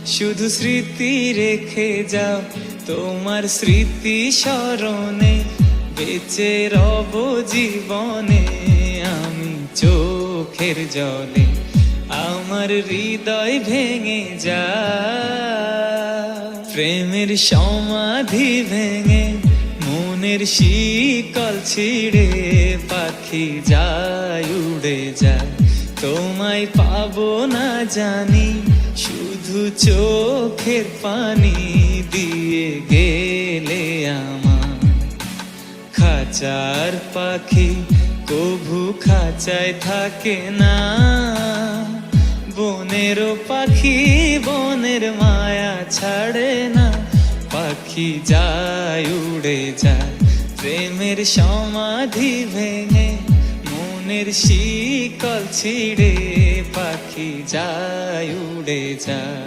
শুধু স্মৃতি রেখে যাও, তোমার স্মৃতি স্মরণে বেঁচে রব জীবনে। আমি চোখের জলে আমার হৃদয় ভেঙে যায়, প্রেমের সমাধি ভেঙে মনের শিকল ছিঁড়ে পাখি যায় উড়ে যায়। তোমায় পাবো না জানি, শুধু চোখের পানি দিয়ে গেলে আমার। খাঁচার পাখি কভু খাঁচায় থাকে না, বনেরও পাখি বনের মায়া ছাড়ে না। পাখি যায় উড়ে যায়, প্রেমের সমাধি ভেঙে মনের শিকল ছিঁড়ে পাখি যায় উড়ে যায়।